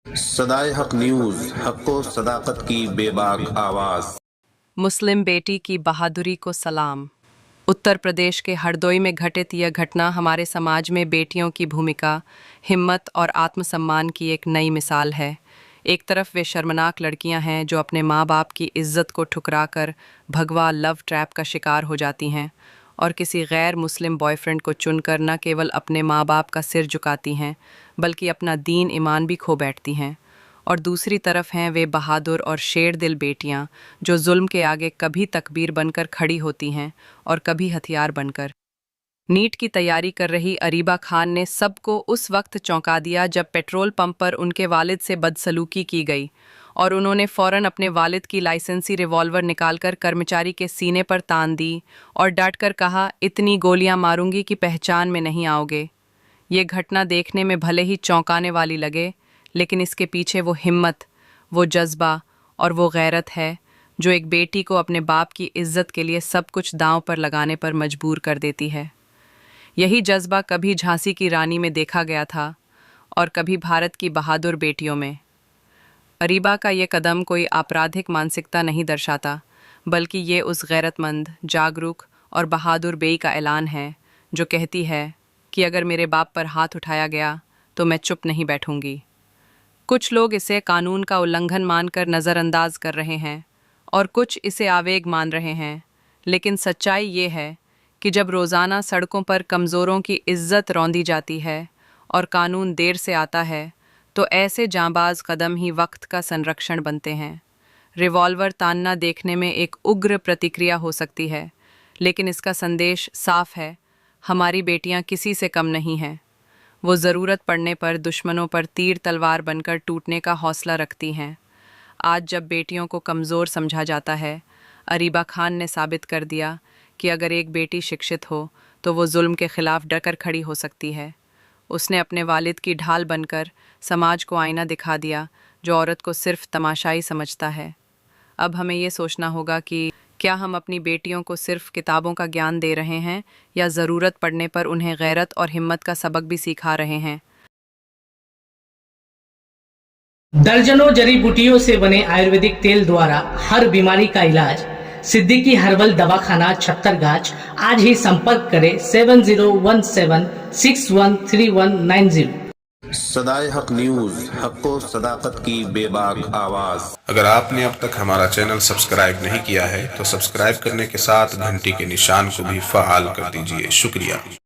सदाए हक न्यूज़, हक़ व सदाकत की बेबाक आवाज़। मुस्लिम बेटी की बहादुरी को सलाम। उत्तर प्रदेश के हरदोई में घटित यह घटना हमारे समाज में बेटियों की भूमिका, हिम्मत और आत्मसम्मान की एक नई मिसाल है। एक तरफ वे शर्मनाक लड़कियां हैं जो अपने माँ बाप की इज्जत को ठुकराकर भगवा लव ट्रैप का शिकार हो जाती हैं और किसी गैर मुस्लिम बॉयफ्रेंड को चुनकर न केवल अपने माँ बाप का सिर झुकाती हैं बल्कि अपना दीन ईमान भी खो बैठती हैं। और दूसरी तरफ हैं वे बहादुर और शेर दिल बेटियां जो जुल्म के आगे कभी तकबीर बनकर खड़ी होती हैं और कभी हथियार बनकर। नीट की तैयारी कर रही अरीबा खान ने सबको उस वक्त चौंका दिया जब पेट्रोल पंप पर उनके वालिद से बदसलूकी की गई और उन्होंने फ़ौरन अपने वालिद की लाइसेंसी रिवॉल्वर निकालकर कर्मचारी के सीने पर तान दी और डांटकर कहा, इतनी गोलियां मारूंगी कि पहचान में नहीं आओगे। ये घटना देखने में भले ही चौंकाने वाली लगे, लेकिन इसके पीछे वो हिम्मत, वो जज्बा और वो गैरत है जो एक बेटी को अपने बाप की इज्जत के लिए सब कुछ दांव पर लगाने पर मजबूर कर देती है। यही जज्बा कभी झांसी की रानी में देखा गया था और कभी भारत की बहादुर बेटियों में। अरीबा का ये कदम कोई आपराधिक मानसिकता नहीं दर्शाता, बल्कि ये उस गैरतमंद, जागरूक और बहादुर बेई का ऐलान है जो कहती है कि अगर मेरे बाप पर हाथ उठाया गया तो मैं चुप नहीं बैठूंगी। कुछ लोग इसे कानून का उल्लंघन मानकर नज़रअंदाज कर रहे हैं और कुछ इसे आवेग मान रहे हैं, लेकिन सच्चाई ये है कि जब रोज़ाना सड़कों पर कमज़ोरों की इज्जत रौंदी जाती है और कानून देर से आता है, तो ऐसे जांबाज कदम ही वक्त का संरक्षण बनते हैं। रिवॉल्वर तानना देखने में एक उग्र प्रतिक्रिया हो सकती है, लेकिन इसका संदेश साफ है, हमारी बेटियां किसी से कम नहीं हैं। वो ज़रूरत पड़ने पर दुश्मनों पर तीर तलवार बनकर टूटने का हौसला रखती हैं। आज जब बेटियों को कमज़ोर समझा जाता है, अरीबा खान ने साबित कर दिया कि अगर एक बेटी शिक्षित हो तो वो जुल्म के खिलाफ डटकर खड़ी हो सकती है। उसने अपने वालिद की ढाल बनकर समाज को आईना दिखा दिया जो औरत को सिर्फ तमाशाई समझता है। अब हमें ये सोचना होगा कि क्या हम अपनी बेटियों को सिर्फ किताबों का ज्ञान दे रहे हैं या ज़रूरत पड़ने पर उन्हें गैरत और हिम्मत का सबक भी सिखा रहे हैं। दर्जनों जड़ी बूटियों से बने आयुर्वेदिक तेल द्वारा हर बीमारी का इलाज। सिद्दीकी हर्बल दवाखाना छत्तरगाछ। आज ही संपर्क करें 7017613190। सदाए हक न्यूज़, हक़ व सदाकत की बेबाक आवाज़। अगर आपने अब तक हमारा चैनल सब्सक्राइब नहीं किया है तो सब्सक्राइब करने के साथ घंटी के निशान को भी फ़आल कर दीजिए। शुक्रिया।